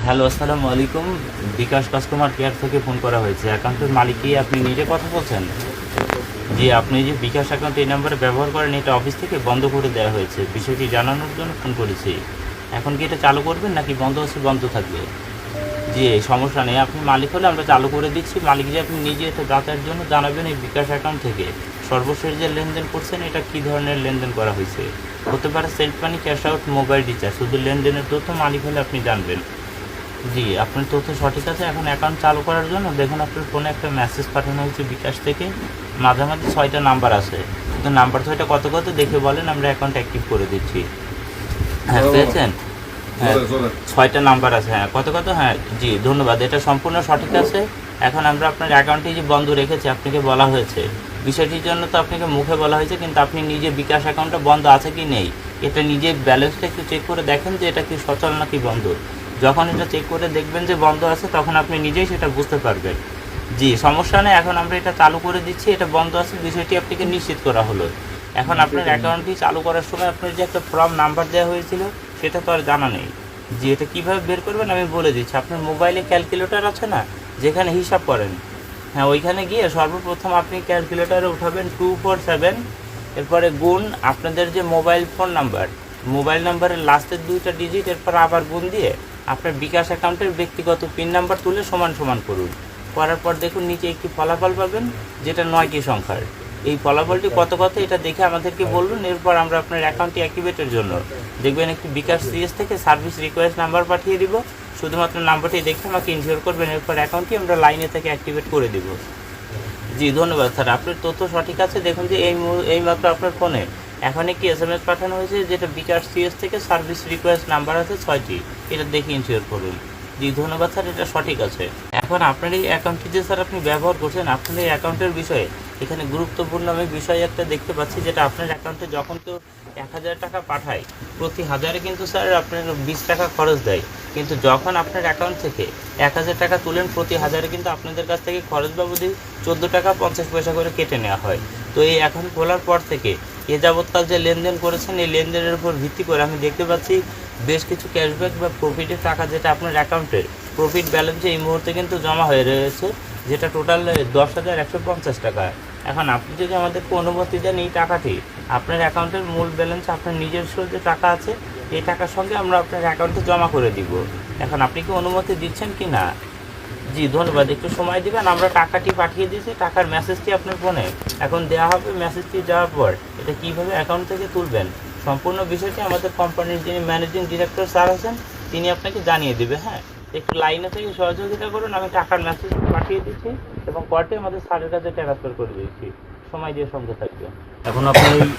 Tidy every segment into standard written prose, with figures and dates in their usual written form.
Hello, আসসালামু আলাইকুম। বিকাশ customer care থেকে ফোন করা হয়েছে। অ্যাকাউন্টের মালিক কি আপনি নিজে কথা বলছেন? জি, আপনি যে বিকাশ অ্যাকাউন্ট এই নাম্বারে ব্যবহার করেন, এটা অফিস থেকে বন্ধ করে দেওয়া হয়েছে। বিষয়টি জানানোর জন্য ফোন করেছি। এখন কি এটা চালু করবেন নাকি বন্ধ আছে বন্ধ থাকবে? জি, সমস্যা নেই। আপনি মালিক হলে আমরা চালু করে দিচ্ছি। মালিক যে আপনি নিজে এটা যাতায়াতের জন্য জানাবেন এই বিকাশ অ্যাকাউন্ট থেকে সর্বশেষ যে লেনদেন করছেন এটা কী ধরনের লেনদেন করা হয়েছে। হতে পারে সেলফ মানি, ক্যাশ আউট, মোবাইল রিচার্জ। শুধু লেনদেনের তথ্য মালিক হলে আপনি জানবেন। জি, আপনার তথ্য সঠিক আছে। এখন অ্যাকাউন্ট চালু করার জন্য দেখুন আপনার ফোনে একটা মেসেজ পাঠানো হয়েছে বিকাশ থেকে। মাঝামাঝি 6টা নাম্বার আছে, কিন্তু নাম্বার 6টা কত কত দেখে বলেন, আমরা অ্যাকাউন্ট অ্যাক্টিভ করে দিচ্ছি। হ্যাঁ, পেয়েছেন? হ্যাঁ, 6টা নাম্বার আছে। হ্যাঁ, কত কত? হ্যাঁ, জি ধন্যবাদ, এটা সম্পূর্ণ সঠিক আছে। এখন আমরা আপনার অ্যাকাউন্টটি যে বন্ধ রেখেছি আপনাকে বলা হয়েছে, বিষয়টির জন্য তো আপনাকে মুখে বলা হয়েছে, কিন্তু আপনি নিজে বিকাশ অ্যাকাউন্টটা বন্ধ আছে কি নেই এটা নিজে ব্যালেন্সটা একটু চেক করে দেখেন যে এটা কি সচল নাকি বন্ধ। যখন এটা চেক করে দেখবেন যে বন্ধ আছে তখন আপনি নিজেই সেটা বুঝতে পারবেন। জি, সমস্যা নেই। এখন আমরা এটা চালু করে দিচ্ছি, এটা বন্ধ আছে বিষয়টি আপনাকে নিশ্চিত করা হলো। এখন আপনার অ্যাকাউন্টটি চালু করার সময় আপনার যে একটা ফর্ম নাম্বার দেওয়া হয়েছিল সেটা তো আর জানা নেই। জি, এটা কীভাবে বের করবেন আমি বলে দিচ্ছি। আপনার মোবাইলে ক্যালকুলেটর আছে না, যেখানে হিসাব করেন, হ্যাঁ ওইখানে গিয়ে সর্বপ্রথম আপনি ক্যালকুলেটরে উঠাবেন 247, এরপরে গুণ আপনাদের যে মোবাইল নাম্বারের লাস্টের 2টা ডিজিট, এরপর আবার গুণ দিয়ে আপনার বিকাশ অ্যাকাউন্টের ব্যক্তিগত পিন নাম্বার তুলে সমান সমান করুন। করার পর দেখুন নিচে একটি ফলাফল পাবেন যেটা 9টি সংখ্যার। এই ফলাফলটি কত কত এটা দেখে আমাদেরকে বলুন। এরপর আমরা আপনার অ্যাকাউন্টটি অ্যাক্টিভেটের জন্য দেখবেন একটি বিকাশ সিএস থেকে সার্ভিস রিকোয়েস্ট নাম্বার পাঠিয়ে দিব। শুধুমাত্র নাম্বারটি দেখে আমাকে ইনশিওর করবেন, এরপর অ্যাকাউন্টটি আমরা লাইনে থেকে অ্যাক্টিভেট করে দেব। জি ধন্যবাদ স্যার, আপনার তথ্য সঠিক আছে। দেখুন যে এইমাত্র আপনার ফোনে এখন একটি SMS পাঠানো হয়েছে যেটা বিকাশ সিএস থেকে সার্ভিস রিকোয়েস্ট নাম্বার আছে 6টি, এটা দেখে ইনশিওর করুন। জি ধন্যবাদ স্যার, এটা সঠিক আছে। এখন আপনার এই অ্যাকাউন্টটি যে স্যার আপনি ব্যবহার করছেন, আপনার এই অ্যাকাউন্টের বিষয়ে এখানে গুরুত্বপূর্ণ আমি বিষয় একটা দেখতে পাচ্ছি, যেটা আপনার অ্যাকাউন্টে যখন কেউ 1000 টাকা পাঠায় প্রতি হাজারে কিন্তু স্যার আপনার 20 টাকা খরচ দেয়, কিন্তু যখন আপনার অ্যাকাউন্ট থেকে 1000 টাকা তুলেন প্রতি হাজারে কিন্তু আপনাদের কাছ থেকে খরচ বাবদই 14 টাকা 50 পয়সা করে কেটে নেওয়া হয়। তো এই অ্যাকাউন্ট খোলার পর থেকে এ যাবৎকাল যে লেনদেন করেছেন এই লেনদেনের উপর ভিত্তি করে আমি দেখতে পাচ্ছি বেশ কিছু ক্যাশব্যাক বা প্রফিটের টাকা যেটা আপনার অ্যাকাউন্টের প্রফিট ব্যালেন্সে এই মুহূর্তে কিন্তু জমা হয়ে রয়েছে, যেটা টোটাল 10,150 টাকা। এখন আপনি যদি আমাদেরকে অনুমতি দেন এই টাকাটি আপনার অ্যাকাউন্টের মূল ব্যালেন্স আপনার নিজস্ব যে টাকা আছে এই টাকার সঙ্গে আমরা আপনার অ্যাকাউন্টে জমা করে দিব। এখন আপনি কি অনুমতি দিচ্ছেন কি না? জি ধন্যবাদ, একটু সময় দিবেন। আমরা টাকাটি পাঠিয়ে দিয়েছি, টাকার মেসেজটি আপনার ফোনে এখন দেওয়া হবে। মেসেজটি যাওয়ার পর এটা কীভাবে অ্যাকাউন্ট থেকে তুলবেন সম্পূর্ণ বিষয়টি আমাদের কোম্পানির যিনি ম্যানেজিং ডিরেক্টর স্যার আছেন তিনি আপনাকে জানিয়ে দেবে। হ্যাঁ, একটু লাইনে থেকে সহযোগিতা করুন। আমি টাকার মেসেজ পাঠিয়ে দিচ্ছি এবং পরে আমাদের স্যারের কাছে ট্রান্সফার করে দিচ্ছি। সময় দিয়ে সঙ্গে থাকবে। এখন আপনার এই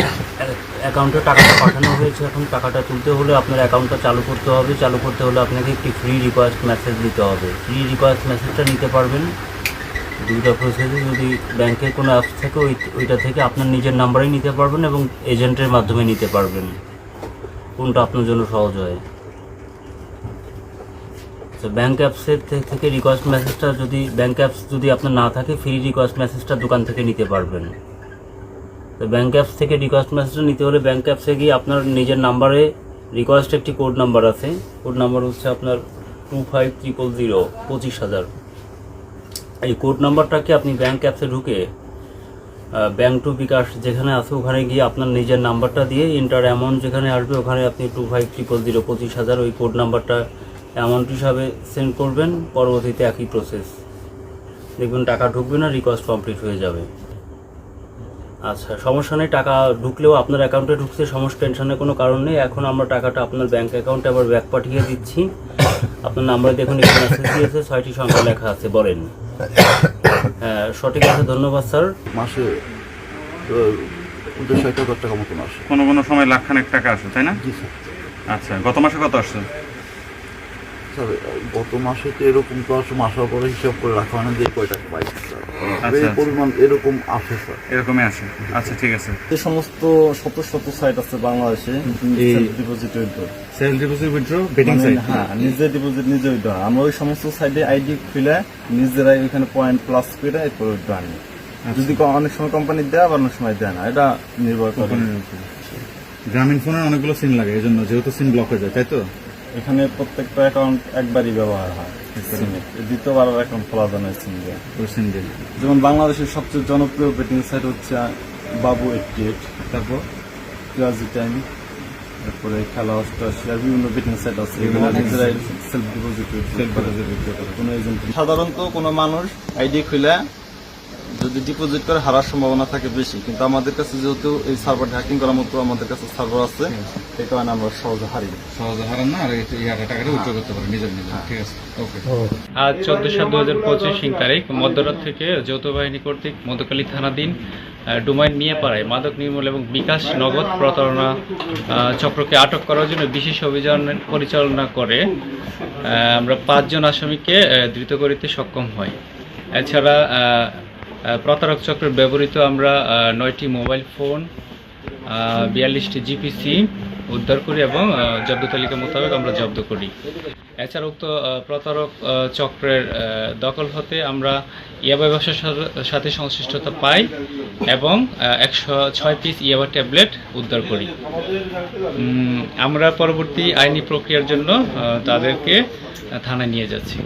অ্যাকাউন্টে টাকাটা পাঠানো হয়েছে, এখন টাকাটা তুলতে হলে আপনার অ্যাকাউন্টটা চালু করতে হবে। চালু করতে হলে আপনাকে একটি ফ্রি রিকোয়েস্ট মেসেজ দিতে হবে। ফ্রি রিকোয়েস্ট মেসেজটা নিতে পারবেন দুইটা প্রসেসে। যদি ব্যাংকের কোনো অ্যাপস থেকে ওইটা থেকে আপনার নিজের নাম্বারেই নিতে পারবেন এবং এজেন্টের মাধ্যমে নিতে পারবেন, কোনটা আপনার জন্য সহজ হয়। তো ব্যাঙ্ক অ্যাপসের থেকে রিকোয়েস্ট মেসেজটা যদি ব্যাঙ্ক অ্যাপস যদি আপনার না থাকে ফ্রি রিকোয়েস্ট মেসেজটা দোকান থেকে নিতে পারবেন। তো ব্যাঙ্ক অ্যাপস থেকে রিকোয়েস্ট মেসেজটা নিতে হলে ব্যাঙ্ক অ্যাপসে গিয়ে আপনার নিজের নাম্বারে রিকোয়েস্ট একটি কোড নাম্বার আছে, কোড নাম্বার হচ্ছে আপনার 2500 25,000। এই কোড নাম্বারটাকে আপনি ব্যাঙ্ক অ্যাপসে ঢুকে ব্যাঙ্ক টু বিকাশ যেখানে আছে ওখানে গিয়ে আপনার নিজের নাম্বারটা দিয়ে এন্টার অ্যামাউন্ট যেখানে আসবে ওখানে আপনি 2500 25,000 ওই কোড নাম্বারটা অ্যামাউন্ট হিসাবে সেন্ড করবেন। পরবর্তীতে একই প্রসেস, দেখবেন টাকা ঢুকবে না, রিকোয়েস্ট কমপ্লিট হয়ে যাবে। আচ্ছা, সমস্যা নেই, টাকা ঢুকলেও আপনার অ্যাকাউন্টে ঢুকছে, সমস্যা টেনশনের কোনো কারণ নেই। এখন আমরা টাকাটা আপনার ব্যাঙ্ক অ্যাকাউন্টে আবার ব্যাক পাঠিয়ে দিচ্ছি। আপনার নাম্বারে দেখুন এখানে মেসেজ দিয়েছে, 6টি সংখ্যা লেখা আছে, বলেন। হ্যাঁ সঠিক আছে, ধন্যবাদ স্যার। মাসে 50,000 টাকা মতন আসে, কোনো কোনো সময় লাখখানেক টাকা আসে, তাই না? জি স্যার। আচ্ছা, গত মাসে কত আসছে? স্যার গত মাসে তো এরকম তো আসে, মাসের পরে হিসাব করে রাখা হয় না যে কয় টাকা পাইছি স্যার। এই পরিমাণ এরকম আসে স্যার, এরকমই আসে। আচ্ছা ঠিক আছে। যে সমস্ত শত সাইট আছে বাংলাদেশে deposit withdraw, self deposit withdraw betting site, হ্যাঁ নিজে ডিপোজিট নিজে উইথড্র। আমরা ওই সমস্ত সাইটে আইডি খুলে নিজেরাই ওইখানে পয়েন্ট প্লাস করে এরপর উইথড্র আনি। যদি অনেক সময় কোম্পানি দেয় আবার অনেক সময় দেয় না, এটা নির্ভর করে। গ্রামীণ ফোনের অনেকগুলো সিম লাগে, এই জন্য যেহেতু সিম ব্লক হয়ে যায়, তাই তো? এখানে প্রত্যেকটা অ্যাকাউন্ট একবারই ব্যবহার হয় সিমে। দ্বিতীয়বার অ্যাকাউন্ট খোলা যায় না সিম দিয়ে। সিম দিয়ে। যেমন বাংলাদেশের সবচেয়ে জনপ্রিয় বেটিং সাইট হচ্ছে বাবু 88, তারপর পিয়াজি টাইম, তারপরে খেলা অষ্টআশি, আর বিভিন্ন বেটিং সাইট আছে, এগুলো নিজেরাই সেলফ ডিপোজিট কোনো এজেন্ট। সাধারণত কোনো মানুষ আইডি খুলে যদি ডিপোজিট করে হারার সম্ভাবনা থাকে বেশি, কিন্তু আমাদের কাছে যেহেতু এই সার্ভার হ্যাকিং করার মতো আমাদের কাছে সার্ভার আছে, এই কারণে আমরা সহজে হারি না। সহজে হারান না, আর টাকাটা উইথড্র করতে পারেন নিজের নিজে। ঠিক আছে, ওকে। আজ 14/7/2025 তারিখ মধ্যরাত থেকে যৌথ বাহিনী কর্তৃক মধুখালী থানাধীন ডোমাইন নিয়ে পাড়ায় মাদক নির্মূল এবং বিকাশ নগদ প্রতারণা চক্রকে আটক করার জন্য বিশেষ অভিযান পরিচালনা করে আমরা 5 জন আসামিকে ধৃত করিতে সক্ষম হই। এছাড়া প্রতারক চক্রের ব্যবহৃত আমরা 9টি মোবাইল ফোন, 42টি জিপিসি উদ্ধার করি এবং জব্দ তালিকা মোতাবেক আমরা জব্দ করি। এছাড়া উক্ত প্রতারক চক্রের দখল হতে আমরা ইয়াবা ব্যবসার সাথে সংশ্লিষ্টতা পাই এবং 106 পিস ইয়াবা ট্যাবলেট উদ্ধার করি। আমরা পরবর্তী আইনি প্রক্রিয়ার জন্য তাদেরকে থানায় নিয়ে যাচ্ছি।